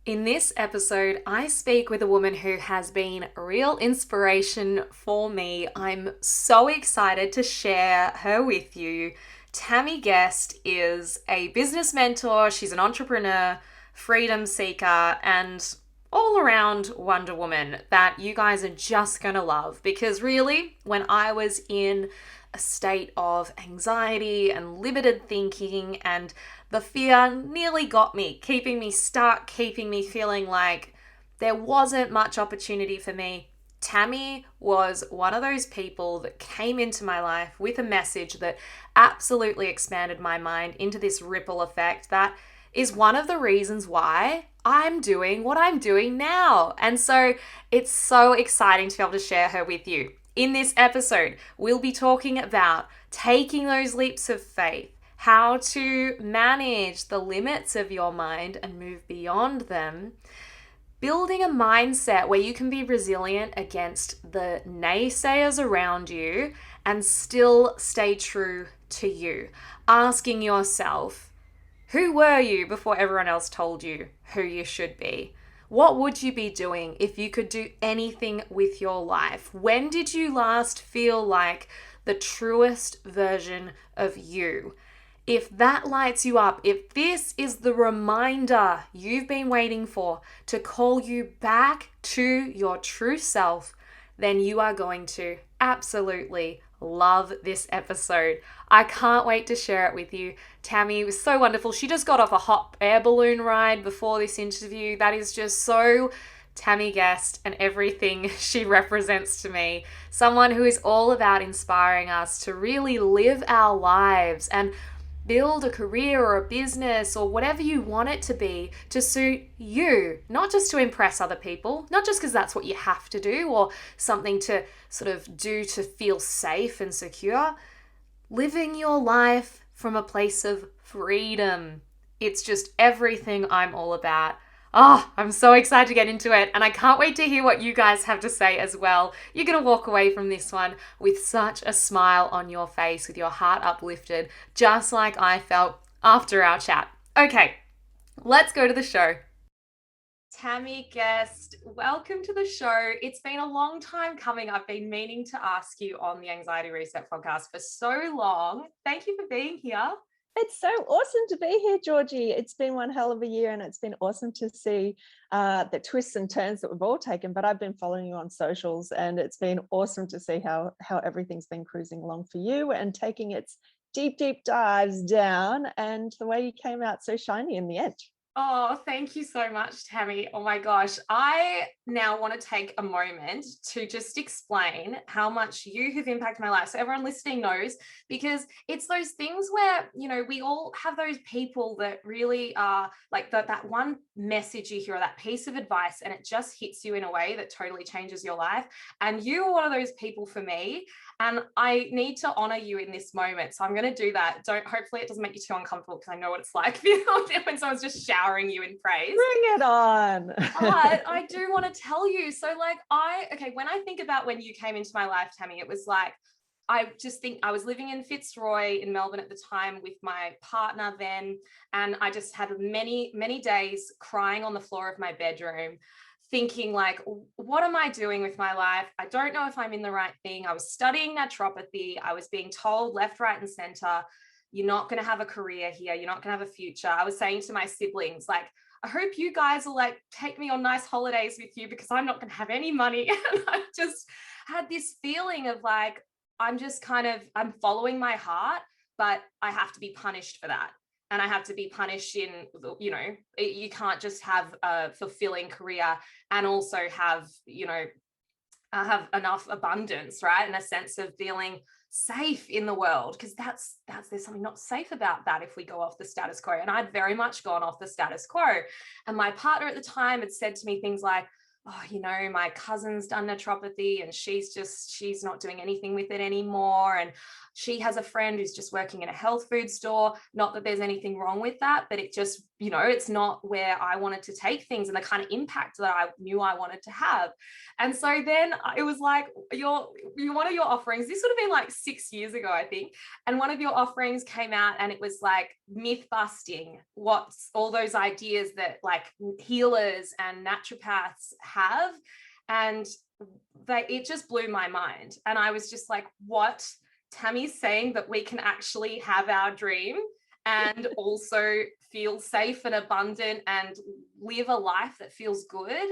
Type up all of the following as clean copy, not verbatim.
In this episode, I speak with a woman who has been a real inspiration for me. I'm so excited to share her with you. Tammy Guest is a business mentor, she's an entrepreneur, freedom seeker, and all around Wonder Woman that you guys are just gonna love. Because really, when I was in a state of anxiety and limited thinking, and the fear nearly got me, keeping me stuck, keeping me feeling like there wasn't much opportunity for me. Tammy was one of those people that came into my life with a message that absolutely expanded my mind into this ripple effect that is one of the reasons why I'm doing what I'm doing now. And so it's so exciting to be able to share her with you. In this episode, we'll be talking about taking those leaps of faith, how to manage the limits of your mind and move beyond them, building a mindset where you can be resilient against the naysayers around you and still stay true to you, asking yourself, who were you before everyone else told you who you should be? What would you be doing if you could do anything with your life? When did you last feel like the truest version of you? If that lights you up, if this is the reminder you've been waiting for to call you back to your true self, then you are going to absolutely love this episode. I can't wait to share it with you. Tammy was so wonderful. She just got off a hot air balloon ride before this interview. That is just so Tammy Guest and everything she represents to me. Someone who is all about inspiring us to really live our lives and build a career or a business or whatever you want it to be to suit you, not just to impress other people, not just because that's what you have to do or something to sort of do to feel safe and secure. Living your life from a place of freedom. It's just everything I'm all about. Oh, I'm so excited to get into it, and I can't wait to hear what you guys have to say as well. You're going to walk away from this one with such a smile on your face, with your heart uplifted, just like I felt after our chat. Okay, let's go to the show. Tammy Guest, welcome to the show. It's been a long time coming. I've been meaning to ask you on the Anxiety Reset podcast for so long. Thank you for being here. It's so awesome to be here, Georgie. It's been one hell of a year, and it's been awesome to see the twists and turns that we've all taken. But I've been following you on socials, and it's been awesome to see how everything's been cruising along for you and taking its deep dives down, and the way you came out so shiny in the end. Oh, thank you so much, Tammy. Oh my gosh. I now want to take a moment to just explain how much you have impacted my life. So everyone listening knows, because it's those things where, we all have those people that really are like that one message you hear or that piece of advice, and it just hits you in a way that totally changes your life. And you are one of those people for me. And I need to honor you in this moment. So I'm going to do that. Hopefully it doesn't make you too uncomfortable, because I know what it's like when someone's just showering you in praise. Bring it on. But I do want to tell you. So when I think about when you came into my life, Tammy, it was like, I just think I was living in Fitzroy in Melbourne at the time with my partner then. And I just had many, many days crying on the floor of my bedroom, thinking like, what am I doing with my life? I don't know if I'm in the right thing. I was studying naturopathy. I was being told left, right, and center, you're not going to have a career here. You're not going to have a future. I was saying to my siblings, like, I hope you guys will like take me on nice holidays with you, because I'm not going to have any money. And I just had this feeling of like, I'm following my heart, but I have to be punished for that. And I have to be punished in, you can't just have a fulfilling career and also have, have enough abundance, right? And a sense of feeling safe in the world, because there's something not safe about that if we go off the status quo. And I'd very much gone off the status quo. And my partner at the time had said to me things like, oh, my cousin's done naturopathy and she's not doing anything with it anymore. And she has a friend who's just working in a health food store. Not that there's anything wrong with that, but it just, it's not where I wanted to take things and the kind of impact that I knew I wanted to have. And so then it was like, one of your offerings, this would have been like 6 years ago, I think. And one of your offerings came out and it was like myth busting what's all those ideas that like healers and naturopaths have. And it just blew my mind. And I was just like, what? Tammy's saying that we can actually have our dream and also feel safe and abundant and live a life that feels good.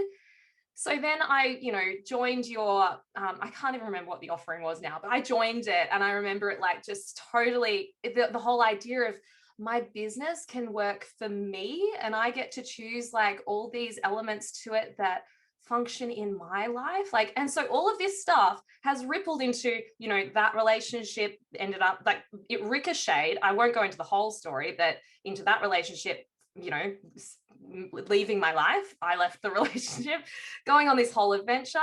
So then I, joined your, I can't even remember what the offering was now, but I joined it. And I remember it like just totally, the whole idea of my business can work for me and I get to choose like all these elements to it that function in my life. Like, and so all of this stuff has rippled into, that relationship ended up like it ricocheted. I won't go into the whole story, but into that relationship, leaving my life, I left the relationship, going on this whole adventure,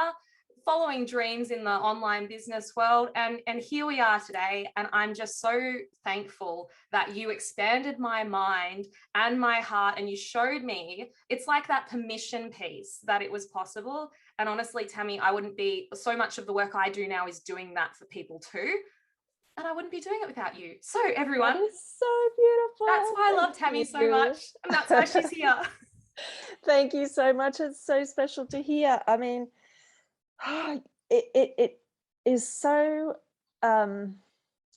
following dreams in the online business world, and here we are today. And I'm just so thankful that you expanded my mind and my heart, and you showed me it's like that permission piece that it was possible. And honestly, Tammy, I wouldn't be, so much of the work I do now is doing that for people too, and I wouldn't be doing it without you. So everyone, That is so beautiful. that's why I love Tammy so much, and that's why she's here. Thank you so much. It's so special to hear. I mean, it is so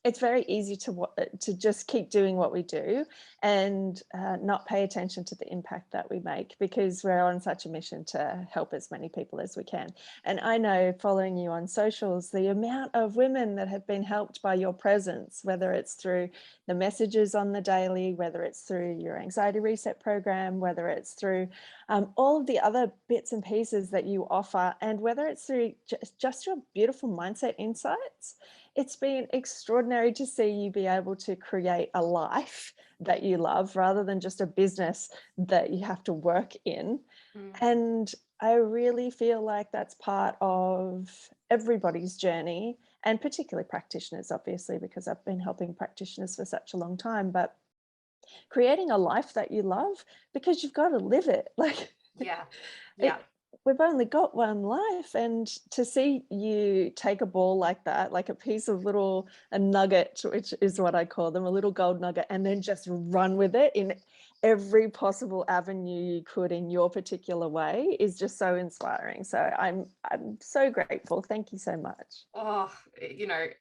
it's very easy to just keep doing what we do and not pay attention to the impact that we make, because we're on such a mission to help as many people as we can. And I know, following you on socials, the amount of women that have been helped by your presence, whether it's through the messages on the daily, whether it's through your anxiety reset program, whether it's through all of the other bits and pieces that you offer, and whether it's through just your beautiful mindset insights. It's been extraordinary to see you be able to create a life that you love rather than just a business that you have to work in. And I really feel like that's part of everybody's journey, and particularly practitioners, obviously, because I've been helping practitioners for such a long time, but creating a life that you love, because you've got to live it. Like, yeah. We've only got one life, and to see you take a ball like that, like a piece of a nugget, which is what I call them, a little gold nugget, and then just run with it in every possible avenue you could in your particular way, is just so inspiring. So I'm so grateful. Thank you so much. Oh,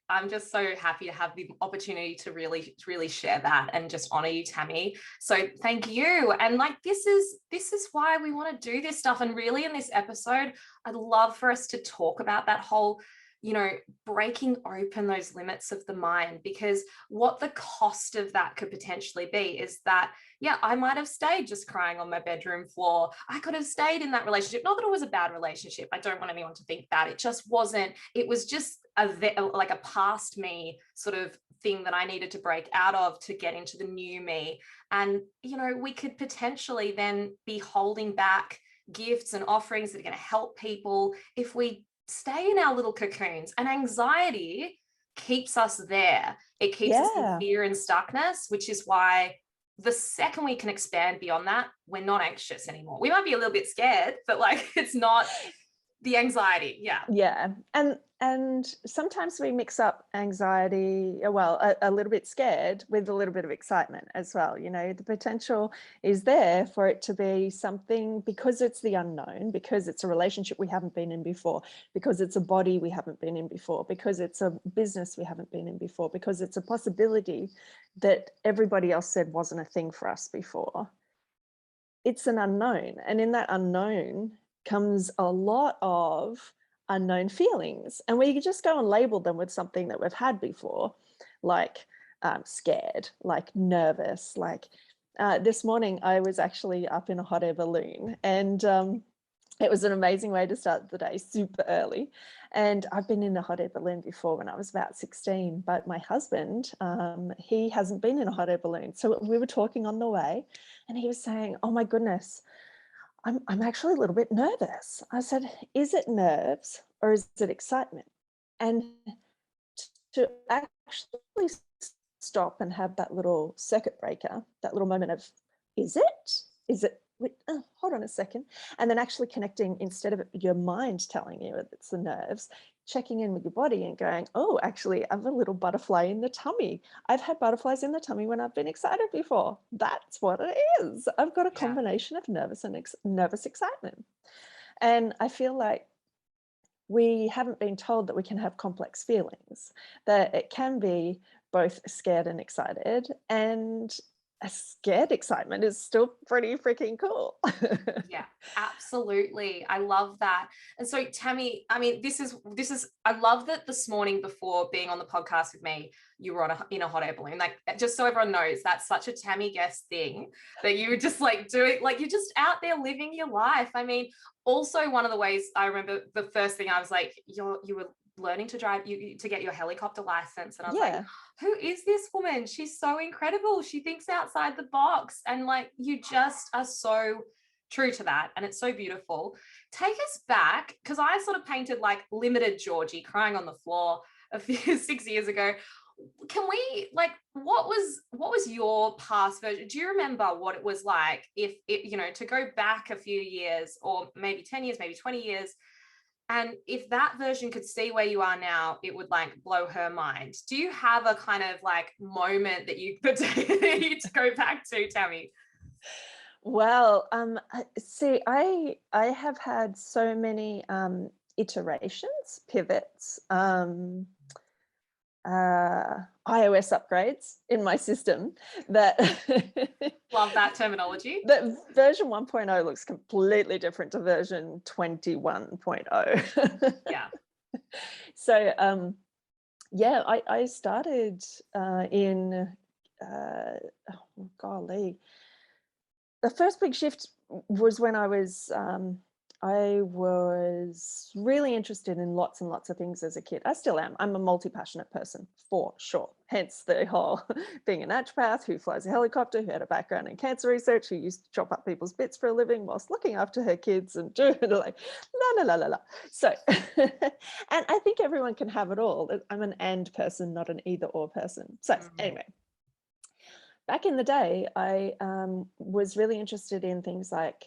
I'm just so happy to have the opportunity to really share that and just honor you, Tammy. So thank you. And like, this is why we want to do this stuff. And really, in this episode, I'd love for us to talk about that whole, breaking open those limits of the mind, because what the cost of that could potentially be is that, yeah, I might have stayed just crying on my bedroom floor. I could have stayed in that relationship. Not that it was a bad relationship. I don't want anyone to think that. It just wasn't. It was just like a past me sort of thing that I needed to break out of to get into the new me. And, we could potentially then be holding back gifts and offerings that are going to help people if we stay in our little cocoons. And anxiety keeps us there. It keeps us in fear and stuckness, which is why the second we can expand beyond that, we're not anxious anymore. We might be a little bit scared, but like, it's not the anxiety. Yeah. And sometimes we mix up anxiety, a little bit scared, with a little bit of excitement as well. The potential is there for it to be something, because it's the unknown, because it's a relationship we haven't been in before, because it's a body we haven't been in before, because it's a business we haven't been in before, because it's a possibility that everybody else said wasn't a thing for us before. It's an unknown. And in that unknown comes a lot of unknown feelings, and we just go and label them with something that we've had before, like scared, like nervous, like this morning I was actually up in a hot air balloon, and it was an amazing way to start the day, super early. And I've been in a hot air balloon before when I was about 16, but my husband, he hasn't been in a hot air balloon. So we were talking on the way, and he was saying, oh my goodness, I'm actually a little bit nervous. I said, is it nerves or is it excitement? And to actually stop and have that little circuit breaker, that little moment of, is it? Is it? Hold on a second. And then actually connecting, instead of your mind telling you it's the nerves, checking in with your body and going, oh, actually, I have a little butterfly in the tummy. I've had butterflies in the tummy when I've been excited before. That's what it is. I've got a Yeah. combination of nervous and nervous excitement. And I feel like we haven't been told that we can have complex feelings, that it can be both scared and excited, and a scared excitement is still pretty freaking cool. Yeah, absolutely. I love that. And so, Tammy, I mean, this is I love that this morning before being on the podcast with me, you were in a hot air balloon. Like, just so everyone knows, that's such a Tammy Guest thing, that you were just like doing, like, you're just out there living your life. I mean, also one of the ways I remember, the first thing I was like, you were learning to drive, to get your helicopter license, and I was like, Yeah. who is this woman? She's so incredible. She thinks outside the box. And like, you just are so true to that. And it's so beautiful. Take us back, because I sort of painted like limited Georgie crying on the floor a few 6 years ago. Can we, like, what was your past version? Do you remember what it was like, if it, to go back a few years, or maybe 10 years, maybe 20 years, and if that version could see where you are now, it would like blow her mind? Do you have a kind of like moment that you to go back to, Tammy? Well, see, I have had so many iterations, pivots, iOS upgrades in my system that Love that terminology. that version 1.0 looks completely different to version 21.0. Yeah. So yeah, I started in golly, the first big shift was when I was really interested in lots and lots of things as a kid. I still am. I'm a multi-passionate person for sure. Hence the whole being a naturopath who flies a helicopter, who had a background in cancer research, who used to chop up people's bits for a living whilst looking after her kids and doing like la la la la la. So, and I think everyone can have it all. I'm an and person, not an either or person. So anyway, back in the day, I was really interested in things like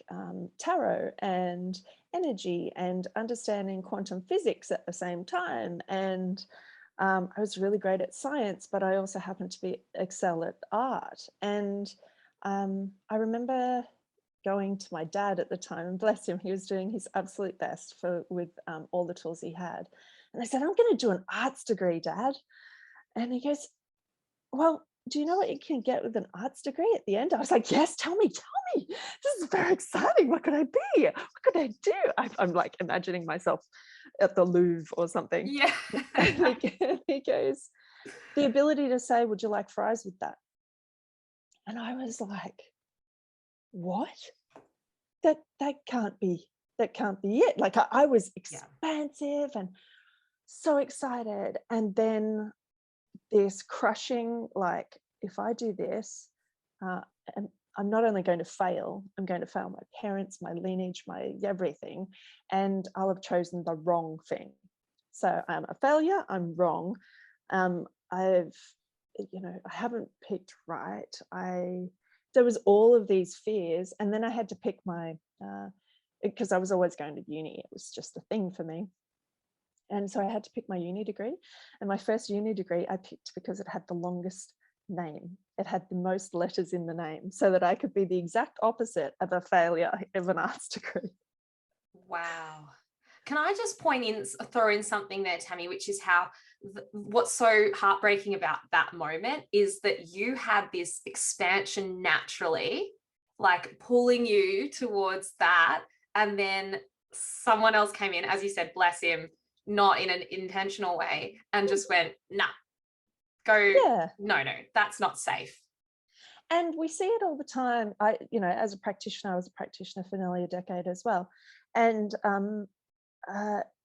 tarot and energy and understanding quantum physics at the same time. And I was really great at science, but I also happened to excel at art. And I remember going to my dad at the time, and bless him, he was doing his absolute best with all the tools he had. And I said, I'm going to do an arts degree, Dad. And he goes, well, do you know what you can get with an arts degree at the end? I was like, yes, tell me. This is very exciting. What could I be? What could I do? I'm like imagining myself at the Louvre or something. Yeah. And he goes, the ability to say, would you like fries with that? And I was like, what? That can't be it. Like I was expansive and so excited. And then this crushing, like, if I do this, and I'm not only going to fail, I'm going to fail my parents, my lineage, my everything, and I'll have chosen the wrong thing. So I'm a failure, I'm wrong. I haven't picked right. There was all of these fears, and then I had to pick my, because I was always going to uni, it was just a thing for me. And so I had to pick my uni degree. And my first uni degree I picked because it had the longest name. It had the most letters in the name, so that I could be the exact opposite of a failure of an arts degree. Wow. Can I just throw in something there, Tammy, which is how what's so heartbreaking about that moment is that you had this expansion naturally, like pulling you towards that. And then someone else came in, as you said, bless him, not in an intentional way, and just went, nah, no, that's not safe. And we see it all the time. As a practitioner, I was a practitioner for nearly a decade as well. And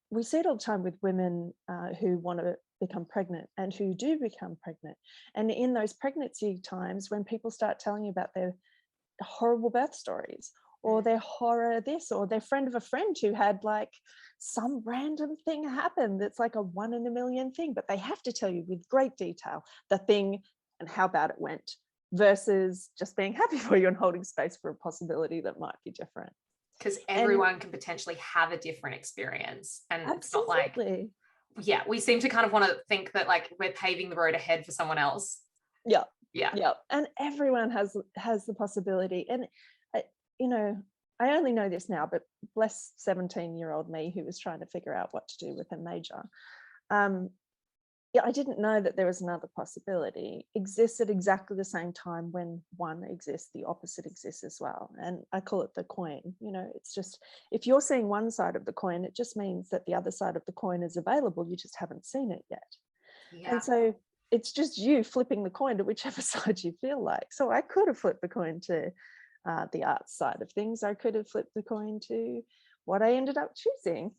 we see it all the time with women who want to become pregnant and who do become pregnant. And in those pregnancy times, when people start telling you about their horrible birth stories, or their horror this, or their friend of a friend who had like some random thing happen that's like a 1 in a million thing, but they have to tell you with great detail the thing and how bad it went, versus just being happy for you and holding space for a possibility that might be different. Because And everyone can potentially have a different experience. And it's not like, absolutely. yeah, we seem to kind of want to think that like we're paving the road ahead for someone else. Yeah. Yeah. Yeah. And everyone has the possibility. And I, you know, I only know this now, but bless 17-year-old me who was trying to figure out what to do with a major. Yeah, I didn't know that there was another possibility exists at exactly the same time. When one exists, the opposite exists as well. And I call it the coin. It's just, if you're seeing one side of the coin, it just means that the other side of the coin is available. You just haven't seen it yet. Yeah. And so it's just you flipping the coin to whichever side you feel like. So I could have flipped the coin to the arts side of things. I could have flipped the coin to what I ended up choosing.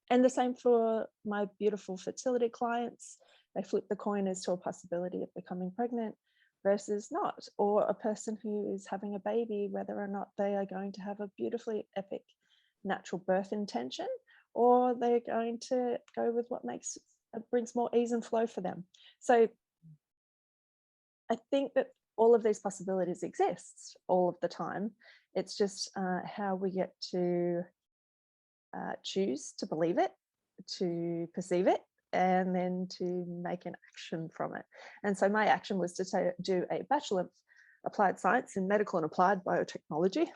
And the same for my beautiful fertility clients. They flip the coin as to a possibility of becoming pregnant versus not, or a person who is having a baby, whether or not they are going to have a beautifully epic natural birth intention, or they're going to go with what brings more ease and flow for them. So I think that all of these possibilities exist all of the time. It's just how we get to choose to believe it, to perceive it, and then to make an action from it. And so my action was to do a Bachelor of Applied Science in Medical and Applied Biotechnology.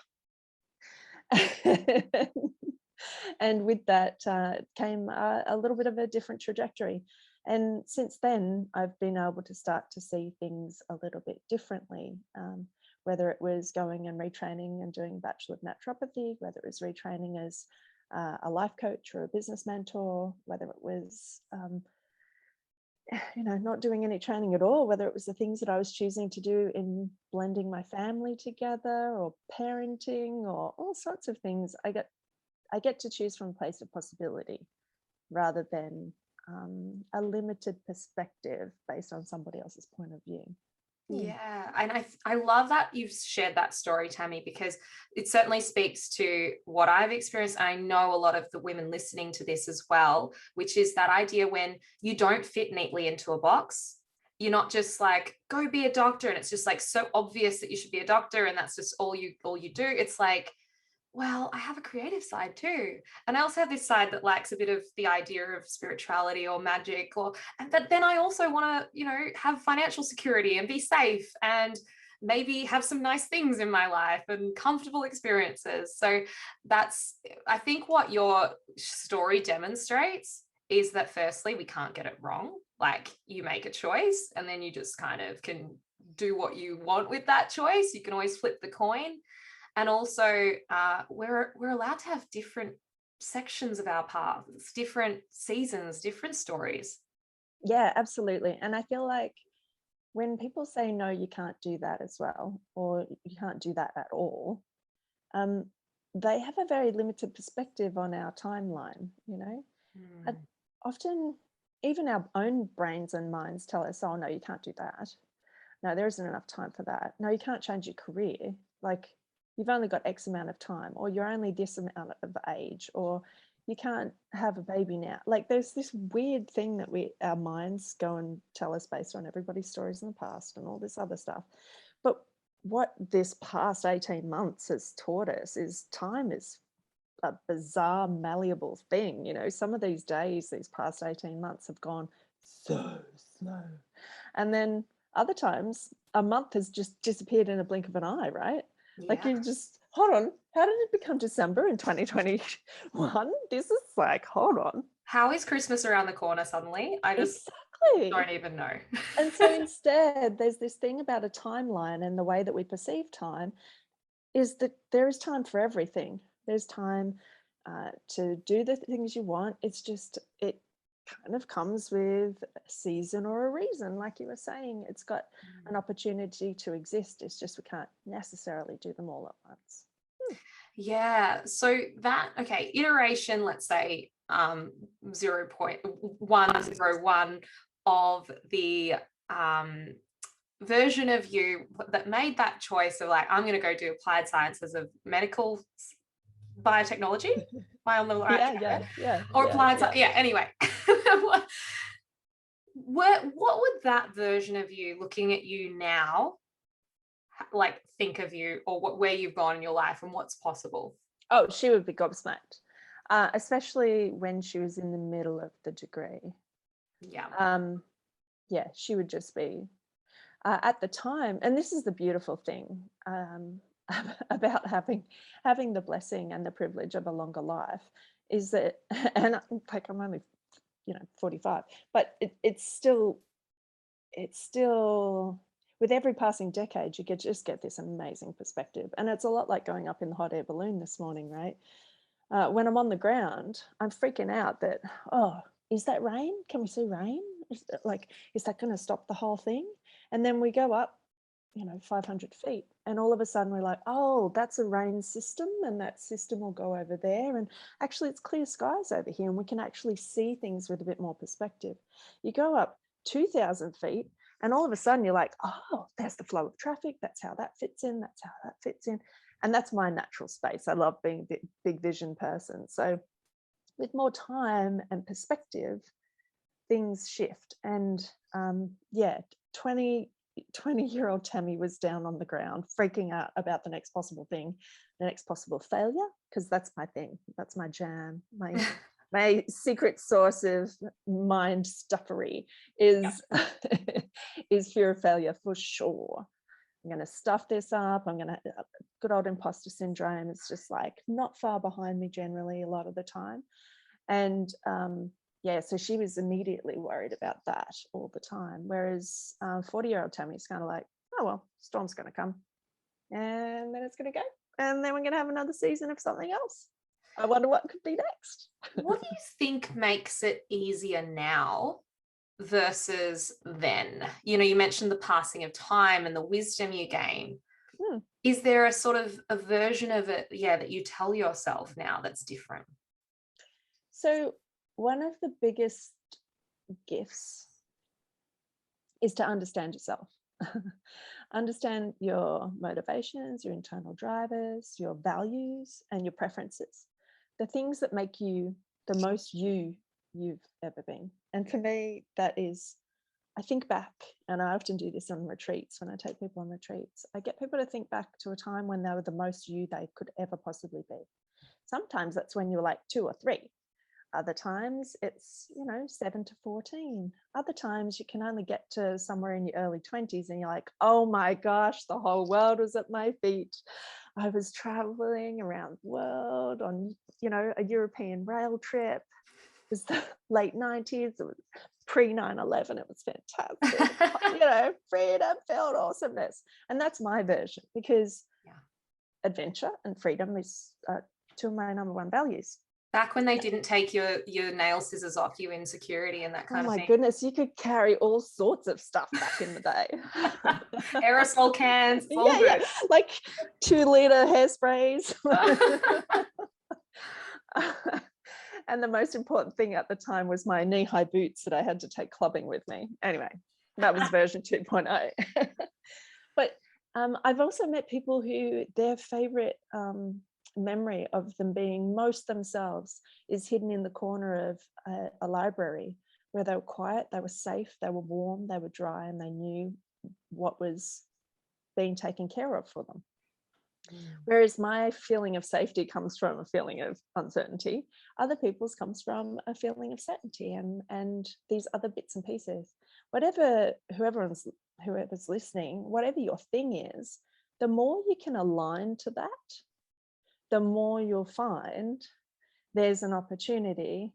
And with that came a little bit of a different trajectory. And since then, I've been able to start to see things a little bit differently, whether it was going and retraining and doing Bachelor of Naturopathy, whether it was retraining as a life coach or a business mentor, whether it was not doing any training at all, whether it was the things that I was choosing to do in blending my family together or parenting or all sorts of things. I get to choose from a place of possibility rather than a limited perspective based on somebody else's point of view. Yeah, and I love that you've shared that story, Tammy, because it certainly speaks to what I've experienced. I know a lot of the women listening to this as well, which is that idea when you don't fit neatly into a box. You're not just like, go be a doctor, and it's just like so obvious that you should be a doctor and that's just all you do. It's like, well, I have a creative side too. And I also have this side that lacks a bit of the idea of spirituality or magic, but then I also want to, have financial security and be safe and maybe have some nice things in my life and comfortable experiences. So I think what your story demonstrates is that firstly, we can't get it wrong. Like, you make a choice and then you just kind of can do what you want with that choice. You can always flip the coin. And also, we're allowed to have different sections of our paths, different seasons, different stories. Yeah, absolutely. And I feel like when people say, no, you can't do that as well, or you can't do that at all, they have a very limited perspective on our timeline. Often, even our own brains and minds tell us, oh, no, you can't do that. No, there isn't enough time for that. No, you can't change your career. Like, you've only got X amount of time, or you're only this amount of age, or you can't have a baby now. Like, there's this weird thing that our minds go and tell us based on everybody's stories in the past and all this other stuff. But what this past 18 months has taught us is time is a bizarre, malleable thing. Some of these days, these past 18 months have gone so slow. And then other times, a month has just disappeared in a blink of an eye, right? Yeah. Like, you just, hold on, how did it become December in 2021? This is like, hold on. How is Christmas around the corner suddenly? I just don't even know. And so instead, there's this thing about a timeline, and the way that we perceive time is that there is time for everything. There's time to do the things you want. It's just, it kind of comes with a season or a reason. Like you were saying, it's got an opportunity to exist. It's just we can't necessarily do them all at once. Yeah. So iteration, let's say 0.101 of the version of you that made that choice of like, I'm going to go do applied sciences of medical biotechnology? Am I on the right Yeah, track yeah, there? yeah, Or yeah, applied yeah. yeah, anyway. What would that version of you looking at you now like think of you, or where you've gone in your life and what's possible? Oh, she would be gobsmacked, especially when she was in the middle of the degree. Yeah. Yeah, she would just be at the time. And this is the beautiful thing about having the blessing and the privilege of a longer life is that, and like I'm only 45, but it's still with every passing decade you just get this amazing perspective. And it's a lot like going up in the hot air balloon this morning, right? When I'm on the ground, I'm freaking out that, oh, is that rain? Can we see rain? Is that going to stop the whole thing? And then we go up, 500 feet, and all of a sudden we're like, oh, that's a rain system, and that system will go over there. And actually, it's clear skies over here, and we can actually see things with a bit more perspective. You go up 2,000 feet, and all of a sudden you're like, oh, there's the flow of traffic. That's how that fits in. That's how that fits in. And that's my natural space. I love being a big vision person. So with more time and perspective, things shift. And yeah, 20-year-old Tammy was down on the ground, freaking out about the next possible thing, the next possible failure, because that's my thing. That's my jam. My secret source of mind stuffery is is fear of failure for sure. I'm going to stuff this up. I'm going to, good old imposter syndrome. It's just like not far behind me generally a lot of the time. And yeah, so she was immediately worried about that all the time. Whereas 40-year-old Tammy's kind of like, oh, well, storm's going to come and then it's going to go. And then we're going to have another season of something else. I wonder what could be next. What do you think makes it easier now versus then? You mentioned the passing of time and the wisdom you gain. Is there a sort of a version of it, that you tell yourself now that's different? So one of the biggest gifts is to understand yourself. Understand your motivations, your internal drivers, your values, and your preferences. The things that make you the most you've ever been. And for me, that is, I think back, and I often do this on retreats when I take people on retreats. I get people to think back to a time when they were the most you they could ever possibly be. Sometimes that's when you're like 2 or 3. Other times it's, 7 to 14. Other times you can only get to somewhere in your early 20s and you're like, oh my gosh, the whole world was at my feet. I was traveling around the world on, a European rail trip. It was the late 90s. It was pre 9/11. It was fantastic. Freedom, filled awesomeness. And that's my version, because adventure and freedom is 2 of my number 1 values. Back when they didn't take your nail scissors off you in security and that kind of thing. Oh my goodness, you could carry all sorts of stuff back in the day. Aerosol cans, it's all good. Yeah, like 2-liter hairsprays. And the most important thing at the time was my knee-high boots that I had to take clubbing with me. Anyway, that was version 2.0. But I've also met people who their favorite memory of them being most themselves is hidden in the corner of a library, where they were quiet, they were safe, they were warm, they were dry, and they knew what was being taken care of for them. Whereas my feeling of safety comes from a feeling of uncertainty, other people's comes from a feeling of certainty and these other bits and pieces. Whoever's listening, whatever your thing is, the more you can align to that, the more you'll find there's an opportunity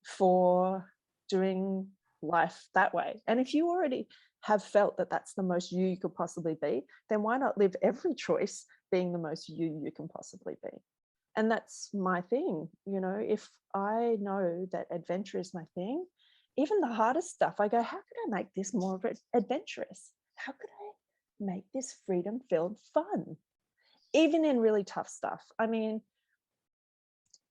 for doing life that way. And if you already have felt that that's the most you could possibly be, then why not live every choice being the most you can possibly be? And that's my thing. If I know that adventure is my thing, even the hardest stuff, I go, how could I make this more adventurous? How could I make this freedom-filled fun? Even in really tough stuff. I mean,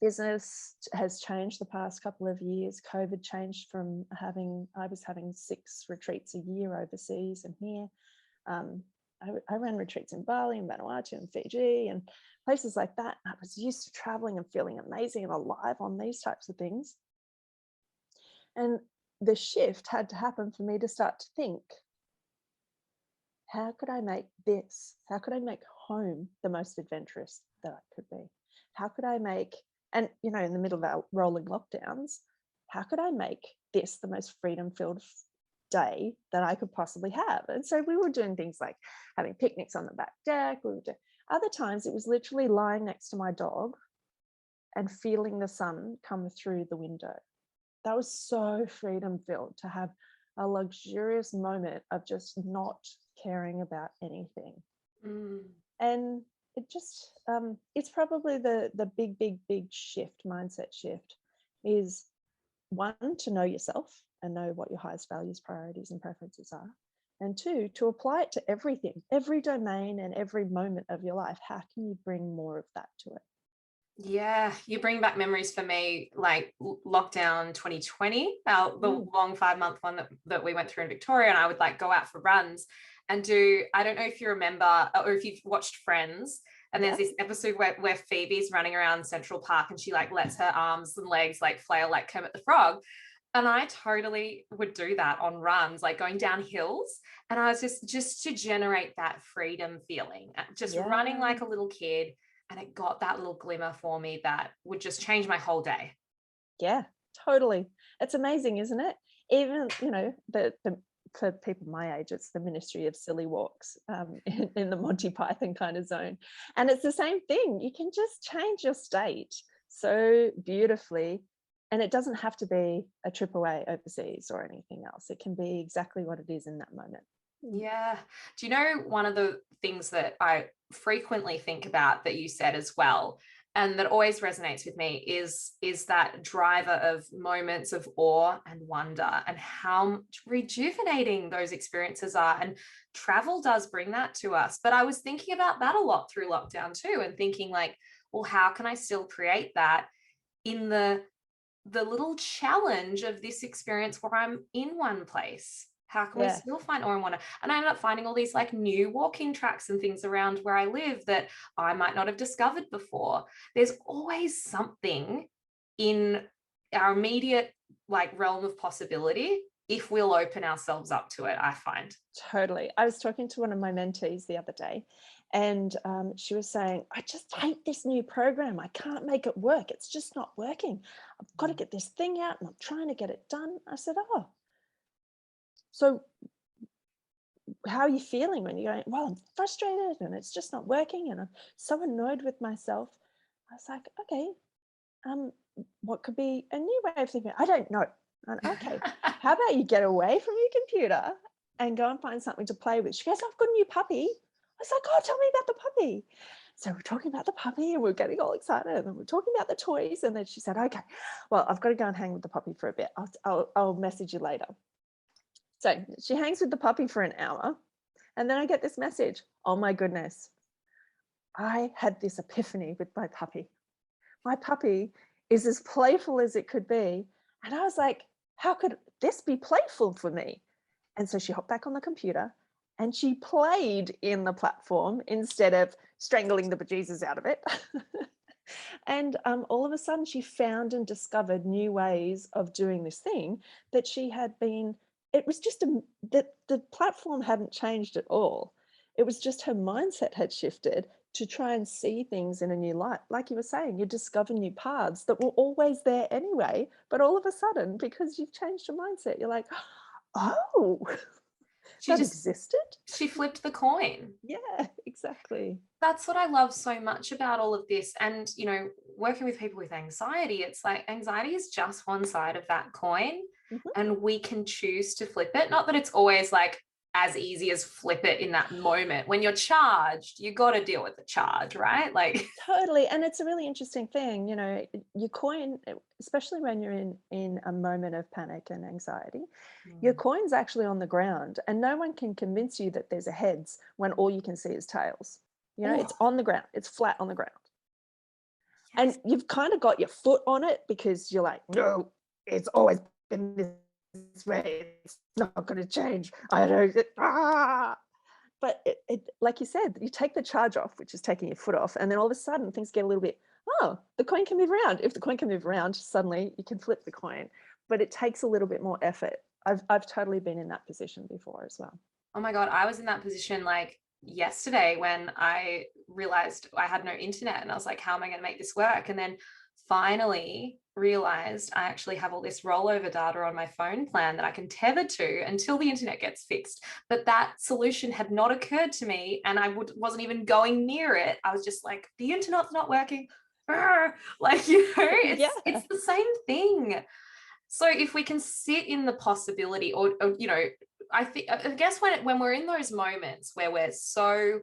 business has changed the past couple of years. COVID changed from I was having 6 retreats a year overseas and here. I ran retreats in Bali and Vanuatu and Fiji and places like that. I was used to traveling and feeling amazing and alive on these types of things. And the shift had to happen for me to start to think, how could I make this? How could I make home the most adventurous that I could be? How could I make, and in the middle of our rolling lockdowns, how could I make this the most freedom-filled day that I could possibly have? And so we were doing things like having picnics on the back deck. Other times it was literally lying next to my dog and feeling the sun come through the window. That was so freedom-filled, to have a luxurious moment of just not caring about anything. And it just it's probably the big shift, mindset shift, is one, to know yourself and know what your highest values, priorities and preferences are, and two, to apply it to everything, every domain and every moment of your life. How can you bring more of that to it? Yeah, you bring back memories for me, like lockdown 2020, the long 5-month one that we went through in Victoria, and I would like go out for runs and do, I don't know if you remember or if you've watched Friends, and there's this episode where Phoebe's running around Central Park and she like lets her arms and legs like flail like Kermit the Frog. And I totally would do that on runs, like going down hills. And I was just to generate that freedom feeling, just running like a little kid. And it got that little glimmer for me that would just change my whole day. Yeah, totally. It's amazing, isn't it? Even, the for people my age, it's the Ministry of Silly Walks in the Monty Python kind of zone. And it's the same thing. You can just change your state so beautifully. And it doesn't have to be a trip away overseas or anything else. It can be exactly what it is in that moment. Yeah. Do you know one of the things that I frequently think about that you said as well, and that always resonates with me, is that driver of moments of awe and wonder, and how rejuvenating those experiences are. And travel does bring that to us. But I was thinking about that a lot through lockdown too, and thinking like, well, how can I still create that in the little challenge of this experience where I'm in one place? How can we still find awe and wonder? And I ended up finding all these like new walking tracks and things around where I live that I might not have discovered before. There's always something in our immediate like realm of possibility if we'll open ourselves up to it, I find. Totally. I was talking to one of my mentees the other day, and she was saying, I just hate this new program. I can't make it work. It's just not working. I've got to get this thing out and I'm trying to get it done. I said, oh, so how are you feeling when you're going, well, I'm frustrated and it's just not working and I'm so annoyed with myself? I was like, okay, what could be a new way of thinking? I don't know. And okay, how about you get away from your computer and go and find something to play with? She goes, I've got a new puppy. I was like, oh, tell me about the puppy. So we're talking about the puppy and we're getting all excited and we're talking about the toys. And then she said, okay, well, I've got to go and hang with the puppy for a bit. I'll message you later. So she hangs with the puppy for an hour. And then I get this message. Oh my goodness. I had this epiphany with my puppy. My puppy is as playful as it could be. And I was like, how could this be playful for me? And so she hopped back on the computer and she played in the platform instead of strangling the bejesus out of it. And all of a sudden she found and discovered new ways of doing this thing that she had been, it was just that the platform hadn't changed at all. It was just her mindset had shifted to try and see things in a new light. Like you were saying, you discover new paths that were always there anyway, but all of a sudden, because you've changed your mindset, you're like, oh, that existed. She flipped the coin. Yeah, exactly. That's what I love so much about all of this. And, working with people with anxiety, it's like anxiety is just one side of that coin, and we can choose to flip it. Not that it's always like as easy as flip it in that moment. When you're charged, you got to deal with the charge, right? Like totally. And it's a really interesting thing, your coin, especially when you're in a moment of panic and anxiety, your coin's actually on the ground and no one can convince you that there's a heads when all you can see is tails. It's on the ground, it's flat on the ground. Yes. And you've kind of got your foot on it because you're like, no, it's always been this way. It's not going to change. I don't. but like you said, you take the charge off, which is taking your foot off, and then all of a sudden things get a little bit, oh, the coin can move around. If the coin can move around, suddenly you can flip the coin, but it takes a little bit more effort. I've totally been in that position before as well. Oh my God, I was in that position like yesterday when I realized I had no internet and I was like, how am I going to make this work? And then finally realized I actually have all this rollover data on my phone plan that I can tether to until the internet gets fixed. But that solution had not occurred to me and I wasn't even going near it. I was just like, the internet's not working. Like, Yeah. it's the same thing. So if we can sit in the possibility or I guess when we're in those moments where we're so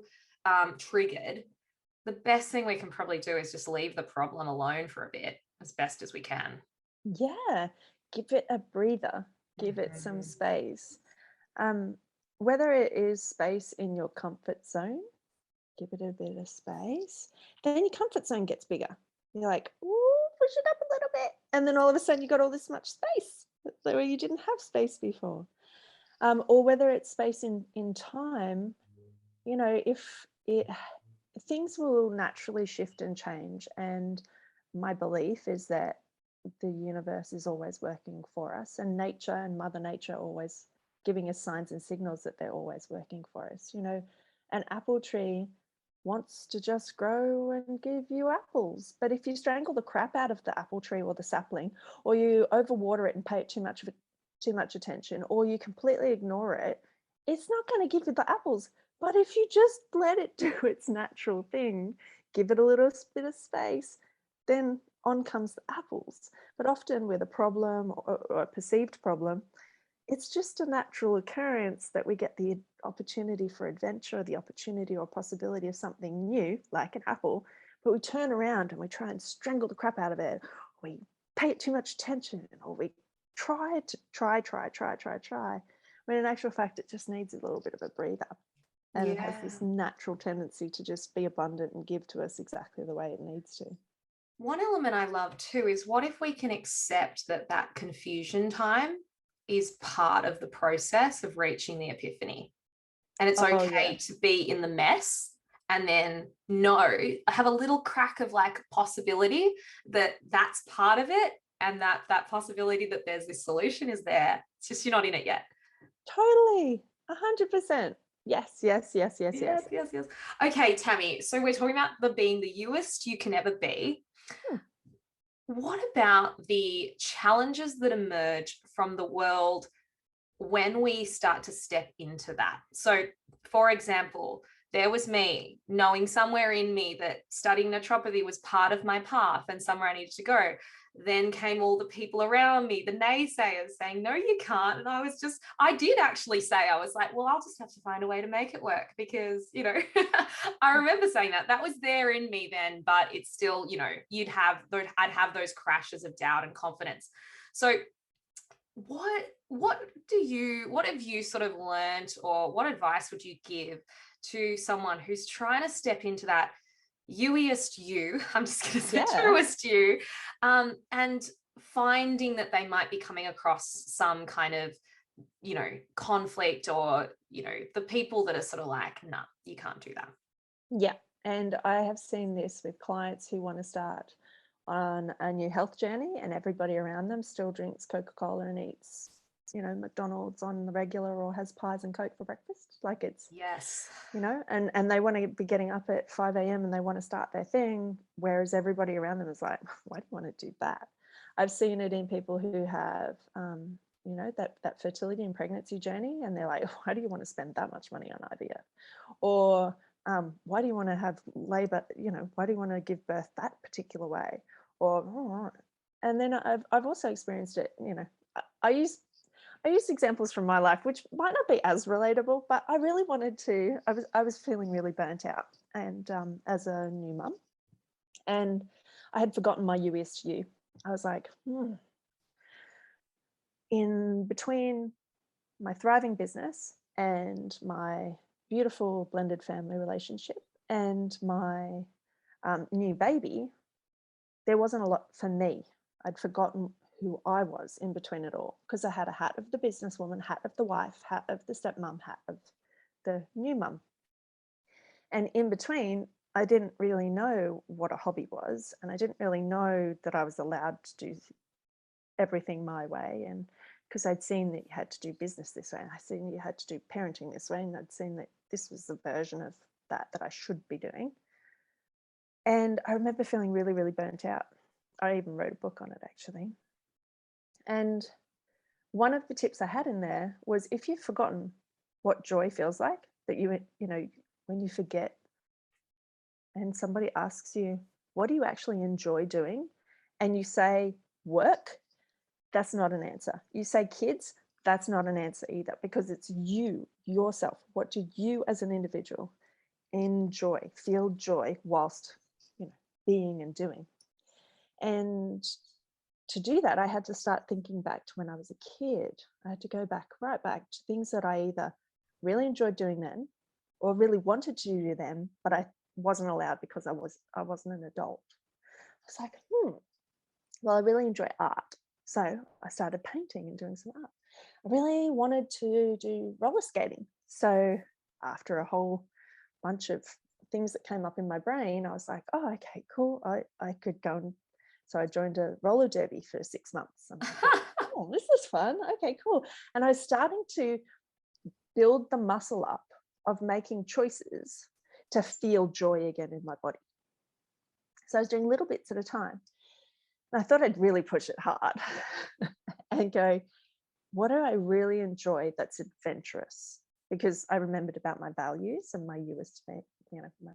triggered, the best thing we can probably do is just leave the problem alone for a bit as best as we can. Yeah, give it a breather, give it some Mhm. space. Um, Whether it is space in your comfort zone, give it a bit of space, then your comfort zone gets bigger. You're like, ooh, push it up a little bit. And then all of a sudden you got all this much space where you didn't have space before. Or whether it's space in time, if it things will naturally shift and change. And my belief is that the universe is always working for us, and nature and Mother Nature always giving us signs and signals that they're always working for us. An apple tree wants to just grow and give you apples. But if you strangle the crap out of the apple tree or the sapling, or you overwater it and pay it too much attention, or you completely ignore it, it's not going to give you the apples. But if you just let it do its natural thing, give it a little bit of space, then on comes the apples. But often with a problem or a perceived problem, it's just a natural occurrence that we get the opportunity for adventure, the opportunity or possibility of something new, like an apple, but we turn around and we try and strangle the crap out of it. We pay it too much attention, or we try, when in actual fact, it just needs a little bit of a breather. And it has Yeah. this natural tendency to just be abundant and give to us exactly the way it needs to. One element I love too is what if we can accept that confusion time is part of the process of reaching the epiphany? And it's Oh, yeah. okay to be in the mess and then have a little crack of like possibility that that's part of it, and that possibility that there's this solution is there. It's just you're not in it yet. Totally. 100%. Yes, yes, yes, yes, Yes, yes. yes, yes. Okay, Tammy, so we're talking about the being the youest you can ever be. Hmm. What about the challenges that emerge from the world when we start to step into that? So, for example, there was me knowing somewhere in me that studying naturopathy was part of my path and somewhere I needed to go. Then came all the people around me, the naysayers saying, no, you can't. And I did actually say, I was like, well, I'll just have to find a way to make it work because, I remember saying that. That was there in me then, but it's still, I'd have those crashes of doubt and confidence. So, what have you sort of learned, or what advice would you give to someone who's trying to step into that youiest you, I'm just going to say Yeah. truest you, and finding that they might be coming across some kind of conflict, or the people that are sort of like, nah, you can't do that. Yeah. And I have seen this with clients who want to start on a new health journey, and everybody around them still drinks Coca-Cola and eats, McDonald's on the regular, or has pies and Coke for breakfast. Like it's, Yes. and they want to be getting up at 5 a.m. and they want to start their thing, whereas everybody around them is like, why do you want to do that? I've seen it in people who have, that fertility and pregnancy journey, and they're like, why do you want to spend that much money on IVF? Or why do you want to have labor? Why do you want to give birth that particular way? Or, and then I've also experienced it. I use examples from my life, which might not be as relatable, but I really wanted to. I was feeling really burnt out, and as a new mum, and I had forgotten my USU. I was like, in between my thriving business and my beautiful blended family relationship and my new baby, there wasn't a lot for me. I'd forgotten who I was in between it all, because I had a hat of the businesswoman, hat of the wife, hat of the stepmom, hat of the new mum. And in between, I didn't really know what a hobby was, and I didn't really know that I was allowed to do everything my way. And because I'd seen that you had to do business this way, and I'd seen you had to do parenting this way, and I'd seen that this was the version of that I should be doing. And I remember feeling really, really burnt out. I even wrote a book on it actually. And one of the tips I had in there was, if you've forgotten what joy feels like, that you know, when you forget and somebody asks you, what do you actually enjoy doing? And you say work, that's not an answer. You say kids, that's not an answer either, because it's you, yourself. What do you as an individual enjoy, feel joy whilst, you know, being and doing? And to do that, I had to start thinking back to when I was a kid. I had to go back, right back to things that I either really enjoyed doing then or really wanted to do then, but I wasn't allowed because I wasn't an adult. I was like, well, I really enjoy art. So I started painting and doing some art. I really wanted to do roller skating. So after a whole bunch of things that came up in my brain, I was like, oh, okay, cool. I could go and so I joined a roller derby for 6 months. I'm like, oh, this is fun. Okay, cool. And I was starting to build the muscle up of making choices to feel joy again in my body. So I was doing little bits at a time. And I thought I'd really push it hard and go, what do I really enjoy that's adventurous? Because I remembered about my values and my US, you know,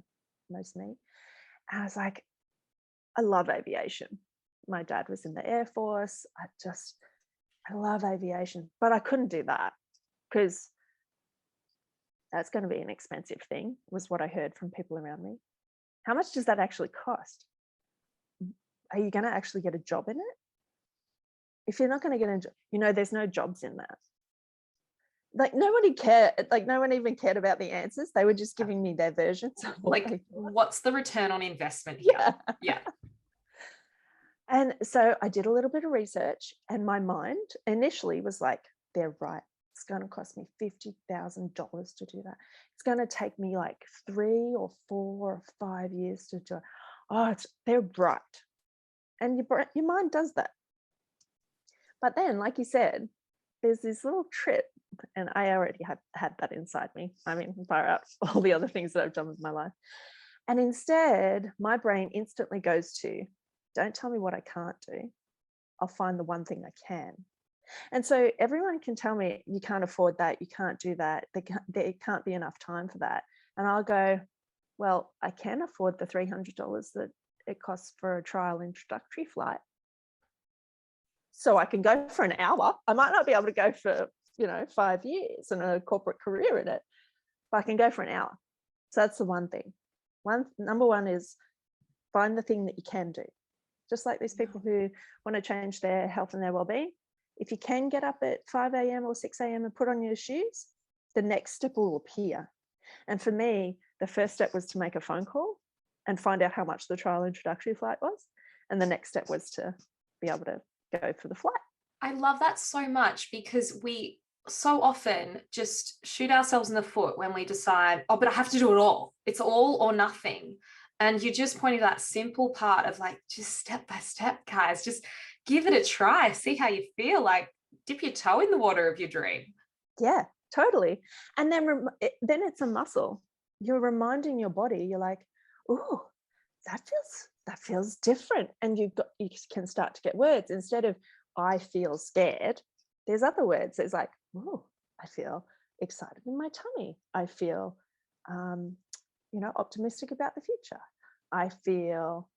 most me. And I was like, I love aviation. My dad was in the Air Force. I love aviation, but I couldn't do that because that's going to be an expensive thing, was what I heard from people around me. How much does that actually cost? Are you going to actually get a job in it? If you're not going to get a job, you know, there's no jobs in that. Like nobody cared, like no one even cared about the answers. They were just giving me their versions of like, what's the return on investment here? Yeah. And so I did a little bit of research, and my mind initially was like, they're right. It's going to cost me $50,000 to do that. It's going to take me like 3 or 4 or 5 years to do it. Oh, they're right. And your mind does that. But then, like you said, there's this little trip, and I already had that inside me. I mean, far out all the other things that I've done with my life. And instead, my brain instantly goes to, don't tell me what I can't do. I'll find the one thing I can. And so everyone can tell me, you can't afford that, you can't do that, there can't be enough time for that. And I'll go, well, I can afford the $300 that it costs for a trial introductory flight. So I can go for an hour. I might not be able to go for, 5 years and a corporate career in it, but I can go for an hour. So that's the one thing. Number one is find the thing that you can do. Just like these people who want to change their health and their well-being. If you can get up at 5 a.m. or 6 a.m. and put on your shoes, the next step will appear. And for me, the first step was to make a phone call and find out how much the trial introductory flight was. And the next step was to be able to go for the flight. I love that so much, because we so often just shoot ourselves in the foot when we decide, oh, but I have to do it all. It's all or nothing. And you just pointed that simple part of like, just step by step, guys, just give it a try, see how you feel, like dip your toe in the water of your dream. Yeah, totally. And then it's a muscle. You're reminding your body, you're like, oh, that feels different. And you can start to get words instead of I feel scared. There's other words. There's like, oh, I feel excited in my tummy. I feel optimistic about the future. I feel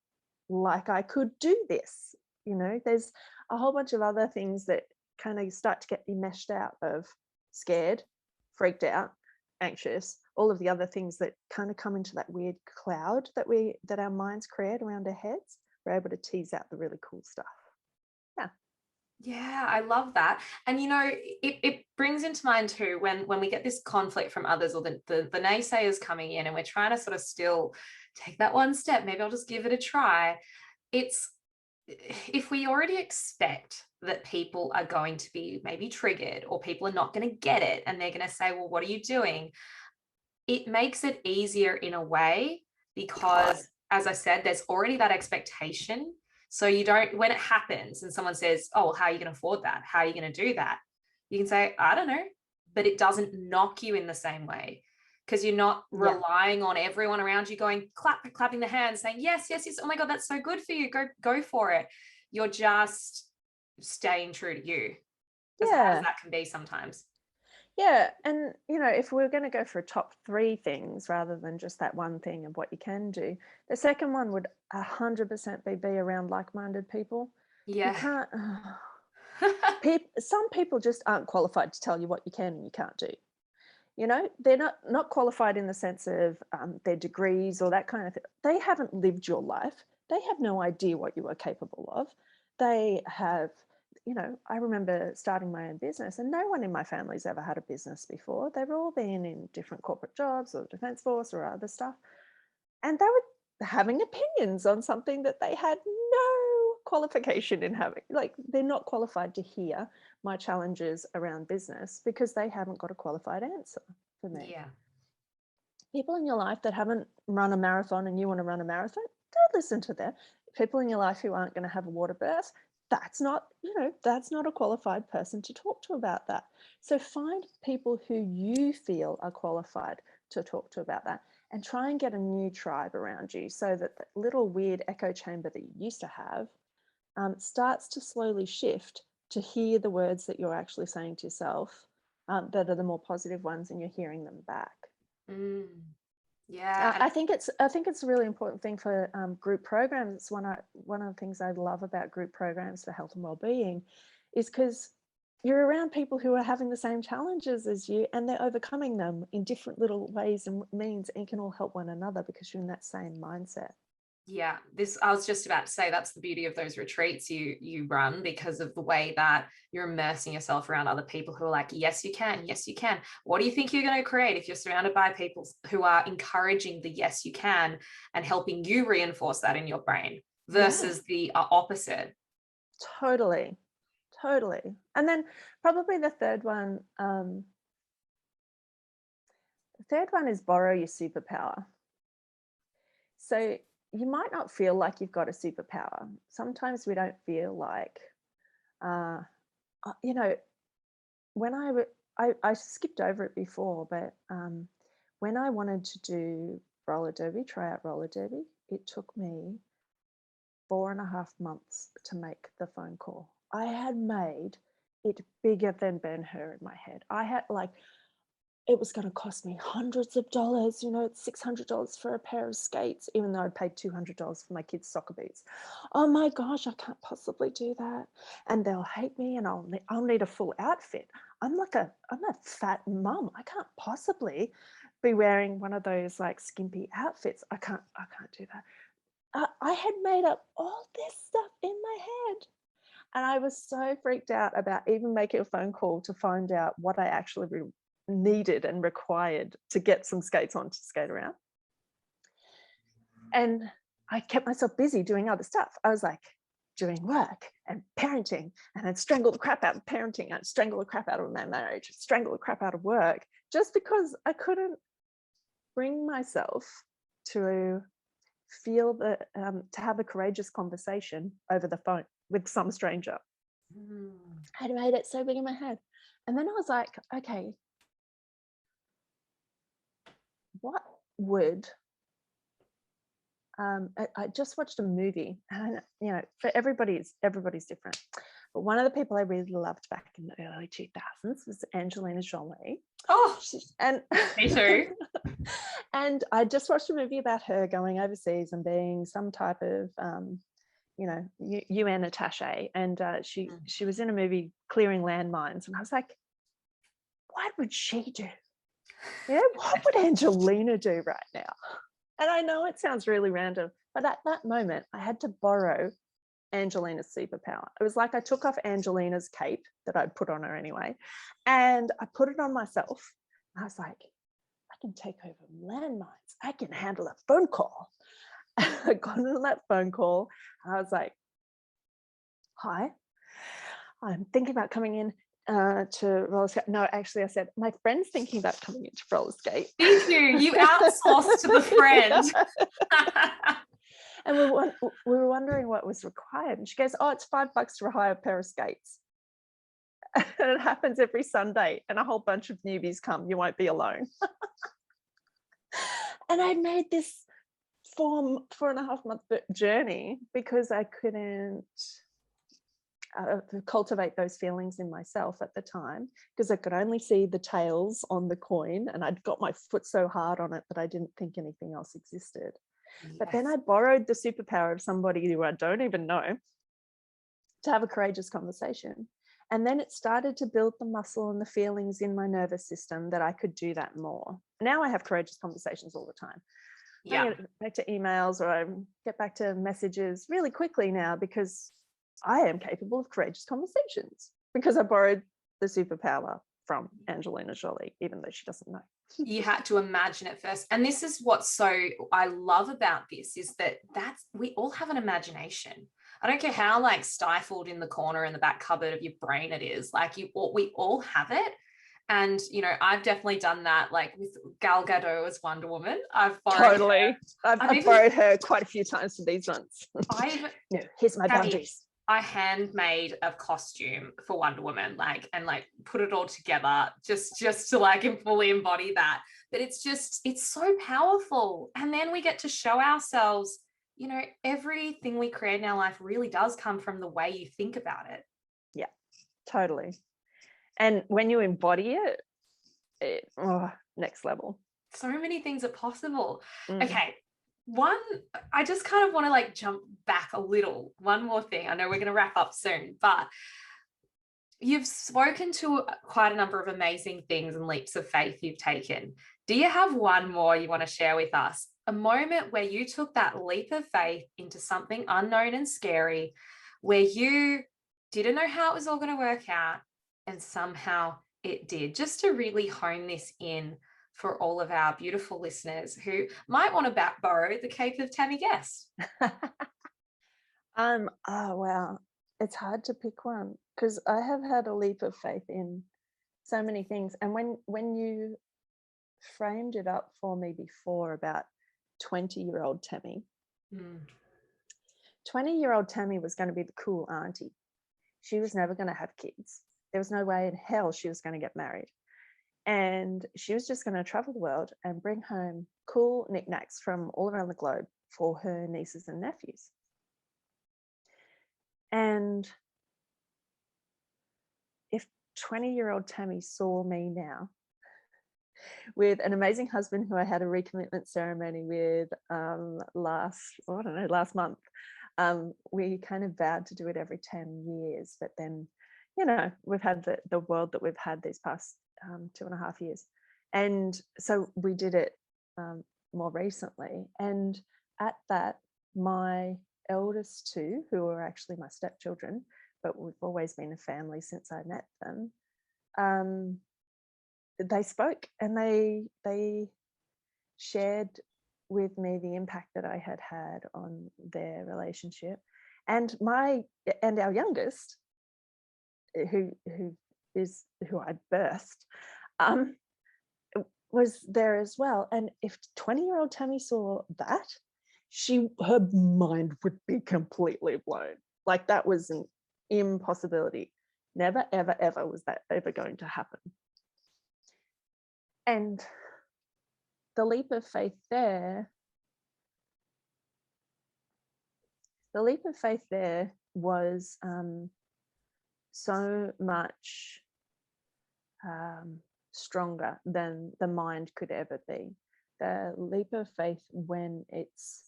like I could do this. There's a whole bunch of other things that kind of start to get meshed out of scared, freaked out, anxious, all of the other things that kind of come into that weird cloud that our minds create around our heads. We're able to tease out the really cool stuff. Yeah, I love that. And it brings into mind too, when we get this conflict from others, or the naysayers coming in, and we're trying to sort of still take that one step, maybe I'll just give it a try. It's, if we already expect that people are going to be maybe triggered, or people are not going to get it and they're going to say, well, what are you doing? it makes it easier in a way Right. because, as I said, there's already that expectation. So you don't, when it happens and someone says, oh, well, how are you going to afford that? How are you going to do that? You can say, I don't know, but it doesn't knock you in the same way because you're not Yeah. relying on everyone around you going, clapping the hands, saying, yes, yes, yes. Oh my God, that's so good for you. Go for it. You're just staying true to you, as hard as Yeah. that can be sometimes. Yeah. And, if we're going to go for top three things rather than just that one thing of what you can do, the second one would 100% be around like-minded people. You Yeah. can't, some people just aren't qualified to tell you what you can and you can't do. They're not qualified in the sense of their degrees or that kind of thing. They haven't lived your life. They have no idea what you are capable of. They have, I remember starting my own business, and no one in my family's ever had a business before. They've all been in different corporate jobs or defense force or other stuff, and they were having opinions on something that they had no qualification in having. Like, they're not qualified to hear my challenges around business because they haven't got a qualified answer for me. Yeah. People in your life that haven't run a marathon and you want to run a marathon, don't listen to them. People in your life who aren't going to have a water birth, that's not a qualified person to talk to about that. So find people who you feel are qualified to talk to about that, and try and get a new tribe around you so that the little weird echo chamber that you used to have starts to slowly shift to hear the words that you're actually saying to yourself, that are the more positive ones, and you're hearing them back. Mm. Yeah. And I think it's a really important thing for group programs. It's one of the things I love about group programs for health and well-being, is because you're around people who are having the same challenges as you, and they're overcoming them in different little ways and means, and you can all help one another because you're in that same mindset. yeah, this I was just about to say that's the beauty of those retreats you run because of the way that you're immersing yourself around other people who are like, yes, you can, yes, you can. What do you think you're going to create if you're surrounded by people who are encouraging the yes, you can and helping you reinforce that in your brain Yeah, versus the opposite? totally, totally. And then probably the third one is borrow your superpower. So you might not feel like you've got a superpower. Sometimes we don't feel like, uh, you know, when I skipped over it before, but when I wanted to do roller derby, try out roller derby, it took me 4.5 months to make the phone call. I had made it bigger than Ben-Hur in my head. I had, like, it was going to cost me hundreds of dollars. It's $600 for a pair of skates, even though I paid $200 for my kids' soccer boots. Oh my gosh, I can't possibly do that, and they'll hate me, and I'll need a full outfit. I'm a fat mum. I can't possibly be wearing one of those like skimpy outfits. I can't do that. I had made up all this stuff in my head. And I was so freaked out about even making a phone call to find out what I actually needed and required to get some skates on to skate around. And I kept myself busy doing other stuff. I was like doing work and parenting, and I'd strangle the crap out of parenting. I'd strangle the crap out of my marriage, strangle the crap out of work, just because I couldn't bring myself to feel to have a courageous conversation over the phone with some stranger. Mm. I'd made it so big in my head. And then I was like, okay, what would I just watched a movie, and for everybody's different. But one of the people I really loved back in the early 2000s was Angelina Jolie. Oh, And me too. and I just watched a movie about her going overseas and being some type of UN attaché, and she was in a movie clearing landmines, and I was like, what would she do? What would Angelina do right now? And I know it sounds really random, but at that moment, I had to borrow Angelina's superpower. It was like I took off Angelina's cape that I'd put on her anyway, and I put it on myself. I was like, I can take over landmines. I can handle a phone call. I got on that phone call, and I was like, hi, I'm thinking about coming in. to roller skate. No, actually, I said my friend's thinking about coming into roller skate. Did you? You outsourced to the friend. And we were wondering what was required. And she goes, "Oh, it's $5 to hire a pair of skates." And it happens every Sunday, and a whole bunch of newbies come. You won't be alone. And I made this 4.5 month journey because I couldn't cultivate those feelings in myself at the time, because I could only see the tails on the coin, and I'd got my foot so hard on it that I didn't think anything else existed. Yes. But then I borrowed the superpower of somebody who I don't even know to have a courageous conversation. And then it started to build the muscle and the feelings in my nervous system that I could do that more. Now I have courageous conversations all the time. Yeah. I get back to emails, or I get back to messages really quickly now because I am capable of courageous conversations, because I borrowed the superpower from Angelina Jolie, even though she doesn't know. You had to imagine it first. And this is what I love about this, is that we all have an imagination. I don't care how like stifled in the corner in the back cupboard of your brain it is, like we all have it. And, you know, I've definitely done that, like with Gal Gadot as Wonder Woman. I've borrowed her. I've borrowed her quite a few times for these ones. No, here's my boundaries. I handmade a costume for Wonder Woman, and put it all together just to like fully embody that. But it's so powerful. And then we get to show ourselves, you know, everything we create in our life really does come from the way you think about it. Yeah, totally. And when you embody it, next level. So many things are possible. Okay. I just kind of want to like jump back a little. One more thing. I know we're going to wrap up soon, but you've spoken to quite a number of amazing things and leaps of faith you've taken. Do you have one more you want to share with us? A moment where you took that leap of faith into something unknown and scary, where you didn't know how it was all going to work out, and somehow it did, just to really hone this in for all of our beautiful listeners who might want to borrow the cape of Tammy Guest. Oh wow, it's hard to pick one, because I have had a leap of faith in so many things. And when you framed it up for me before about 20-year-old Tammy, 20-year-old Tammy was going to be the cool auntie. She was never going to have kids. There was no way in hell she was going to get married. And she was just going to travel the world and bring home cool knickknacks from all around the globe for her nieces and nephews. And if 20-year-old Tammy saw me now with an amazing husband who I had a recommitment ceremony with last month, we kind of vowed to do it every 10 years. But then, you know, we've had the world that we've had these past 2.5 years. And so we did it more recently. And at that, my eldest two, who are actually my stepchildren, but we've always been a family since I met them, they spoke, and they shared with me the impact that I had had on their relationship. And our youngest, who I birthed, was there as well. And if 20-year-old Tammy saw that, her mind would be completely blown. Like, that was an impossibility. Never, ever, ever was that ever going to happen. And the leap of faith there was so much stronger than the mind could ever be. The leap of faith, when it's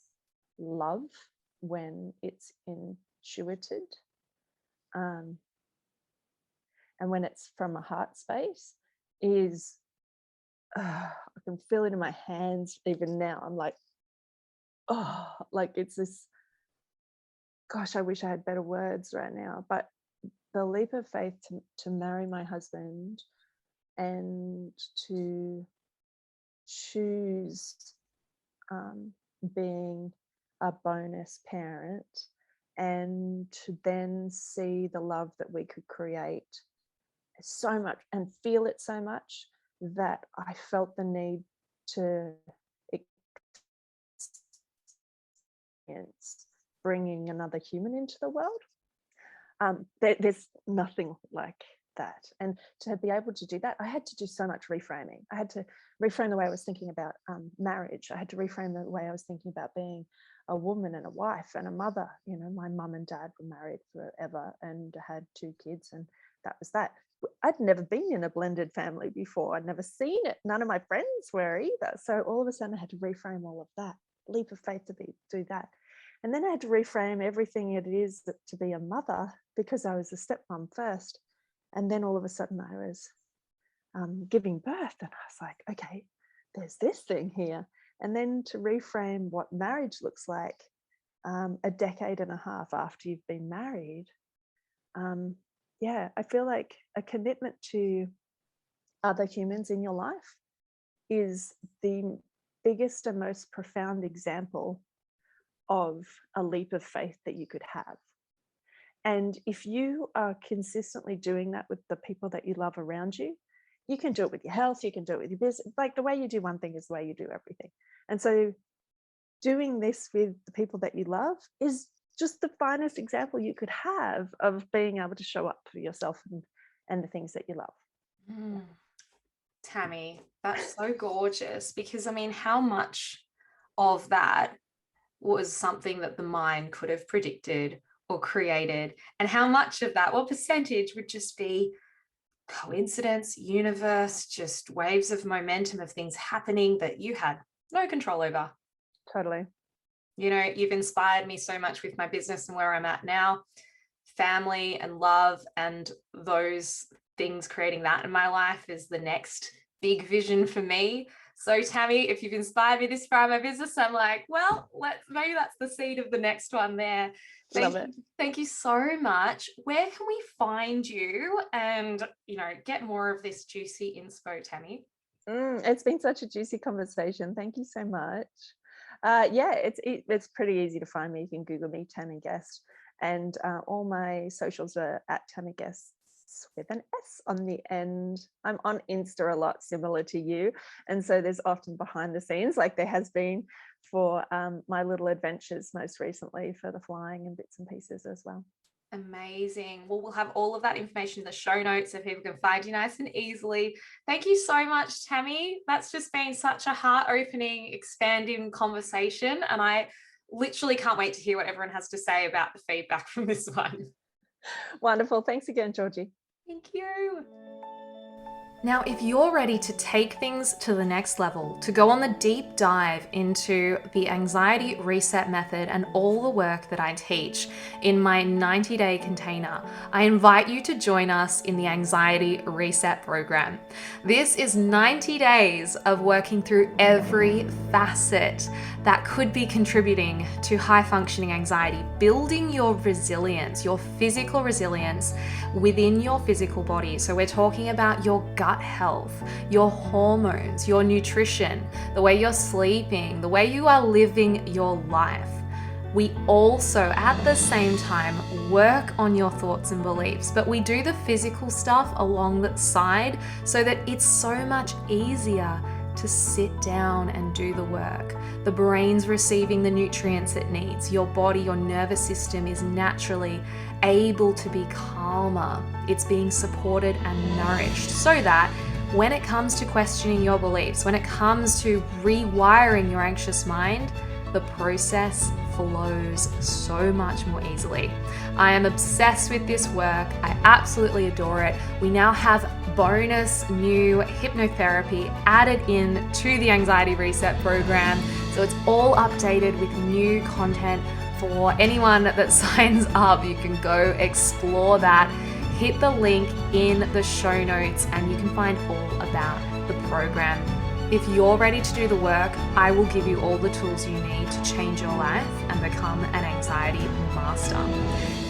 love, when it's intuited, and when it's from a heart space, is I can feel it in my hands even now. I'm like, like it's this, gosh, I wish I had better words right now. But the leap of faith to marry my husband and to choose being a bonus parent, and to then see the love that we could create so much and feel it so much that I felt the need to experience bringing another human into the world. There's nothing like that. And to be able to do that, I had to do so much reframing. I had to reframe the way I was thinking about marriage. I had to reframe the way I was thinking about being a woman and a wife and a mother. You know, my mum and dad were married forever and had 2 kids, and that was that. I'd never been in a blended family before. I'd never seen it. None of my friends were either. So all of a sudden I had to reframe all of that. Leap of faith to do that. And then I had to reframe everything it is to be a mother, because I was a stepmom first. And then all of a sudden I was giving birth, and I was like, okay, there's this thing here. And then to reframe what marriage looks like a decade and a half after you've been married. I feel like a commitment to other humans in your life is the biggest and most profound example of a leap of faith that you could have. And if you are consistently doing that with the people that you love around you, you can do it with your health, you can do it with your business. Like, the way you do one thing is the way you do everything. And so doing this with the people that you love is just the finest example you could have of being able to show up for yourself and the things that you love. Tammy, that's so gorgeous, because I mean, how much of that was something that the mind could have predicted or created, and how much of that, what percentage would just be coincidence, universe, just waves of momentum of things happening that you had no control over? Totally. You know, you've inspired me so much with my business and where I'm at now, family and love, and those things, creating that in my life is the next big vision for me. So Tammy, if you've inspired me this far in my business, I'm like, well, maybe that's the seed of the next one there. Thank you so much. Where can we find you and, you know, get more of this juicy inspo, Tammy? It's been such a juicy conversation. Thank you so much. It's pretty easy to find me. You can Google me, Tammy Guest, and all my socials are at Tammy Guest with an S on the end. I'm on Insta a lot, similar to you, and so there's often behind the scenes, like there has been for my little adventures most recently for the flying and bits and pieces as well. Amazing. Well, we'll have all of that information in the show notes so people can find you nice and easily. Thank you so much, Tammy. That's just been such a heart-opening, expanding conversation, and I literally can't wait to hear what everyone has to say about the feedback from this one. Wonderful. Thanks again, Georgie. Thank you. Now, if you're ready to take things to the next level, to go on the deep dive into the anxiety reset method and all the work that I teach in my 90-day container, I invite you to join us in the Anxiety Reset program. This is 90 days of working through every facet that could be contributing to high functioning anxiety, building your resilience, your physical resilience within your physical body. So we're talking about your gut health, your hormones, your nutrition, the way you're sleeping, the way you are living your life. We also, at the same time, work on your thoughts and beliefs, but we do the physical stuff along the side so that it's so much easier to sit down and do the work. The brain's receiving the nutrients it needs. Your body, your nervous system is naturally able to be calmer. It's being supported and nourished so that when it comes to questioning your beliefs, when it comes to rewiring your anxious mind, the process flows so much more easily. I am obsessed with this work. I absolutely adore it. We now have bonus new hypnotherapy added in to the Anxiety Reset program. So it's all updated with new content for anyone that signs up. You can go explore that. Hit the link in the show notes and you can find all about the program. If you're ready to do the work, I will give you all the tools you need to change your life and become an anxiety master.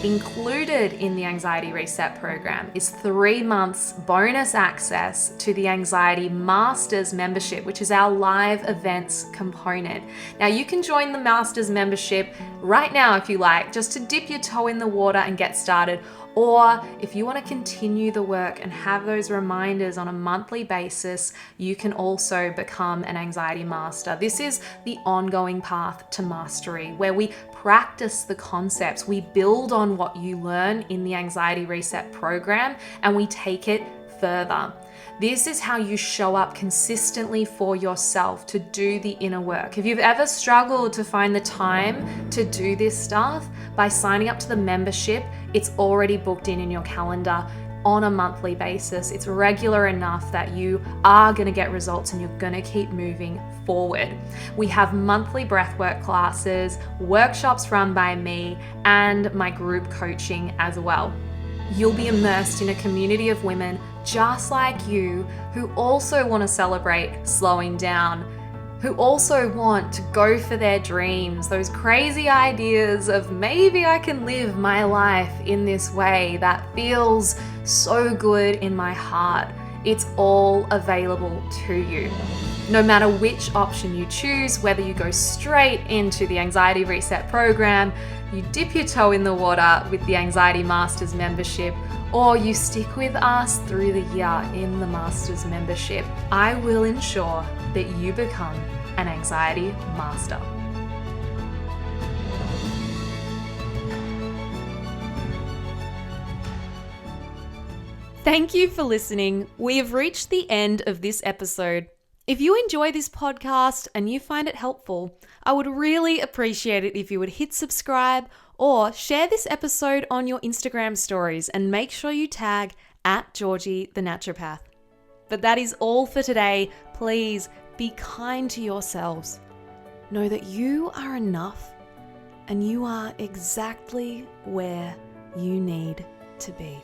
Included in the Anxiety Reset program is 3 months bonus access to the Anxiety Masters membership, which is our live events component. Now, you can join the Masters membership right now if you like, just to dip your toe in the water and get started. Or if you want to continue the work and have those reminders on a monthly basis, you can also become an anxiety master. This is the ongoing path to mastery, where we practice the concepts, we build on what you learn in the Anxiety Reset program, and we take it further. This is how you show up consistently for yourself to do the inner work. If you've ever struggled to find the time to do this stuff, by signing up to the membership, it's already booked in your calendar on a monthly basis. It's regular enough that you are going to get results and you're going to keep moving forward. We have monthly breathwork classes, workshops run by me, and my group coaching as well. You'll be immersed in a community of women just like you who also want to celebrate slowing down, who also want to go for their dreams, those crazy ideas of maybe I can live my life in this way that feels so good in my heart. It's all available to you. No matter which option you choose, whether you go straight into the Anxiety Reset program, you dip your toe in the water with the Anxiety Masters membership, or you stick with us through the year in the Masters membership, I will ensure that you become an anxiety master. Thank you for listening. We have reached the end of this episode. If you enjoy this podcast and you find it helpful, I would really appreciate it if you would hit subscribe or share this episode on your Instagram stories, and make sure you tag @Georgie the Naturopath. But that is all for today. Please be kind to yourselves. Know that you are enough and you are exactly where you need to be.